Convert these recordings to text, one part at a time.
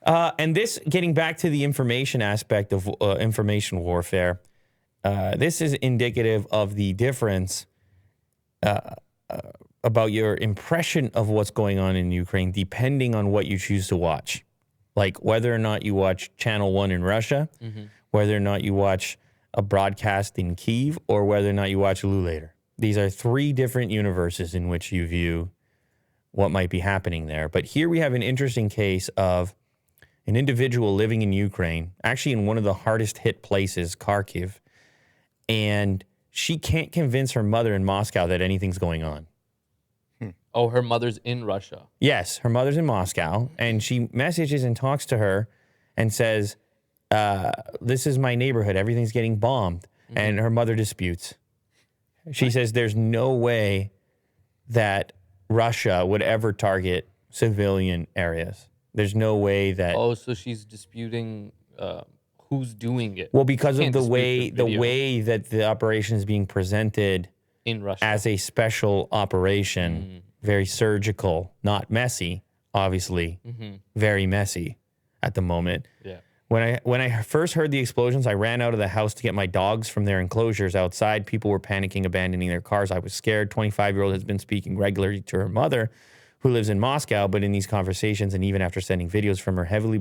And this, getting back to the information aspect of information warfare, this is indicative of the difference about your impression of what's going on in Ukraine, depending on what you choose to watch. Like whether or not you watch Channel 1 in Russia, whether or not you watch a broadcast in Kyiv, or whether or not you watch Later. These are three different universes in which you view what might be happening there. But here we have an interesting case of an individual living in Ukraine, actually in one of the hardest hit places, Kharkiv, and she can't convince her mother in Moscow that anything's going on. Oh, her mother's in Russia. Yes, her mother's in Moscow, and she messages and talks to her and says, this is my neighborhood. Everything's getting bombed. And her mother disputes. She says there's no way that Russia would ever target civilian areas. There's no way that... Oh, so she's disputing who's doing it. Well, because of the way that the operation is being presented in Russia as a special operation, very surgical, not messy, obviously, very messy at the moment. Yeah. When I first heard the explosions, I ran out of the house to get my dogs from their enclosures outside. People were panicking, abandoning their cars. I was scared. 25-year-old has been speaking regularly to her mother, who lives in Moscow, but in these conversations and even after sending videos from her heavily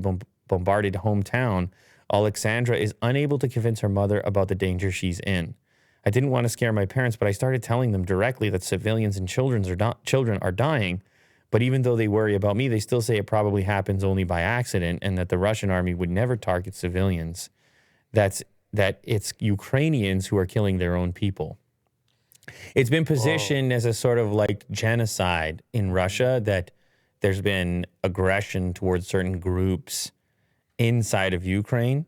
bombarded hometown, Alexandra is unable to convince her mother about the danger she's in. I didn't want to scare my parents, but I started telling them directly that civilians and children are dying. But even though they worry about me, they still say it probably happens only by accident and that the Russian army would never target civilians. That it's Ukrainians who are killing their own people. It's been positioned as a sort of like genocide in Russia, that there's been aggression towards certain groups inside of Ukraine,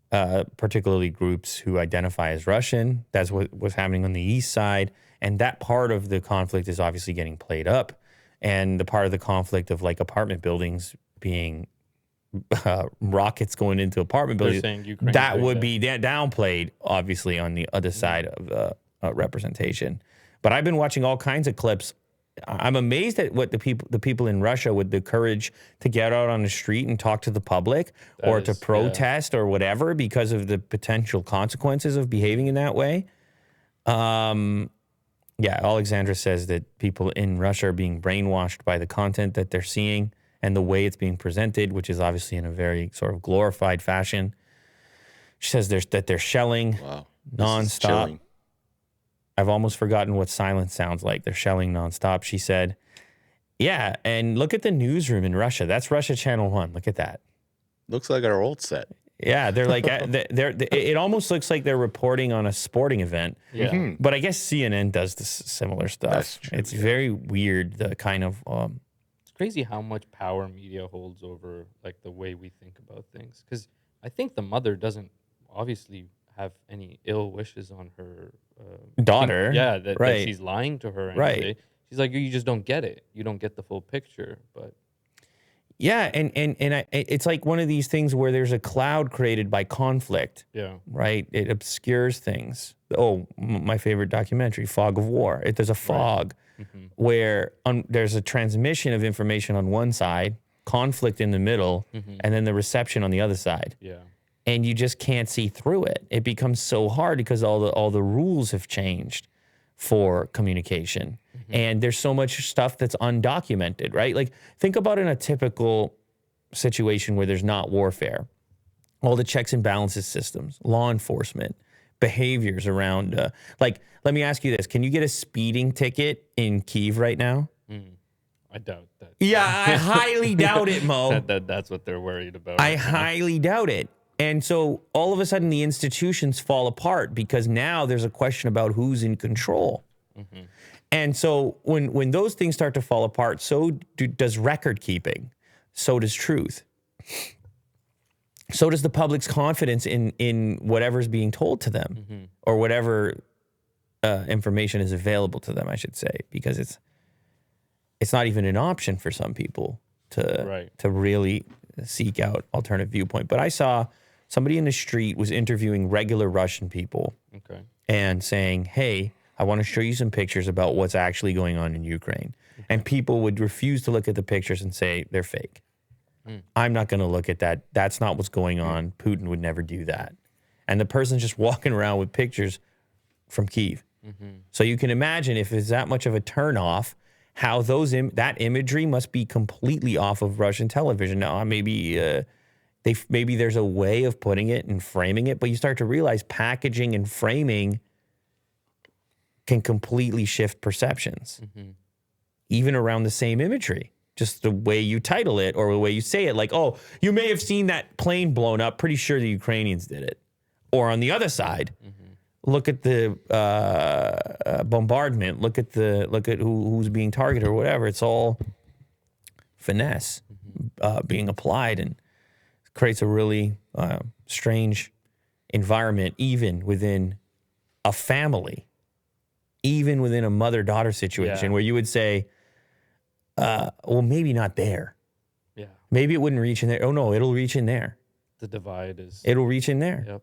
particularly groups who identify as Russian. That's what was happening on the east side. And that part of the conflict is obviously getting played up. And the part of the conflict of like apartment buildings being rockets going into apartment buildings, that would be downplayed, obviously, on the other side of representation. But I've been watching all kinds of clips. I'm amazed at what the people in Russia with the courage to get out on the street and talk to the public to protest or whatever because of the potential consequences of behaving in that way. Yeah, Alexandra says that people in Russia are being brainwashed by the content that they're seeing and the way it's being presented, which is obviously in a very sort of glorified fashion. She says that they're shelling nonstop. I've almost forgotten what silence sounds like. They're shelling nonstop, she said. Yeah, and look at the newsroom in Russia. That's Russia Channel 1. Look at that. Looks like our old set. Yeah, they're like, it almost looks like they're reporting on a sporting event. Yeah. But I guess CNN does this similar stuff. That's true, It's very weird, the kind of... It's crazy how much power media holds over like the way we think about things. Because I think the mother doesn't obviously have any ill wishes on her daughter. That she's lying to her. Right. She's like, you just don't get it. You don't get the full picture, but... Yeah, and it's like one of these things where there's a cloud created by conflict. Yeah. Right? It obscures things. Oh, my favorite documentary, Fog of War. There's a fog where there's a transmission of information on one side, conflict in the middle, and then the reception on the other side. Yeah. And you just can't see through it. It becomes so hard because all the rules have changed for communication. And there's so much stuff that's undocumented, right? Like, think about in a typical situation where there's not warfare. All the checks and balances systems, law enforcement, behaviors around... like, let me ask you this. Can you get a speeding ticket in Kyiv right now? I doubt that. Yeah, I highly doubt it, Mo. That's what they're worried about. I highly doubt it. And so all of a sudden the institutions fall apart because now there's a question about who's in control. And so when those things start to fall apart, so does record keeping. So does truth. So does the public's confidence in whatever's being told to them or whatever information is available to them, I should say, because it's not even an option for some people to really seek out alternative viewpoint. But I saw somebody in the street was interviewing regular Russian people and saying, hey, I want to show you some pictures about what's actually going on in Ukraine. And people would refuse to look at the pictures and say they're fake. I'm not going to look at that. That's not what's going on. Putin would never do that. And the person's just walking around with pictures from Kyiv. So you can imagine if it's that much of a turnoff, how that imagery must be completely off of Russian television. Now, maybe maybe there's a way of putting it and framing it, but you start to realize packaging and framing can completely shift perceptions, even around the same imagery. Just the way you title it or the way you say it, like, oh, you may have seen that plane blown up. Pretty sure the Ukrainians did it. Or on the other side, look at the bombardment. Look at who's being targeted or whatever. It's all finesse being applied and creates a really strange environment, even within a family, even within a mother-daughter situation where you would say, well, maybe not there. Yeah. Maybe it wouldn't reach in there. Oh, no, it'll reach in there. The divide is... It'll reach in there. Yep.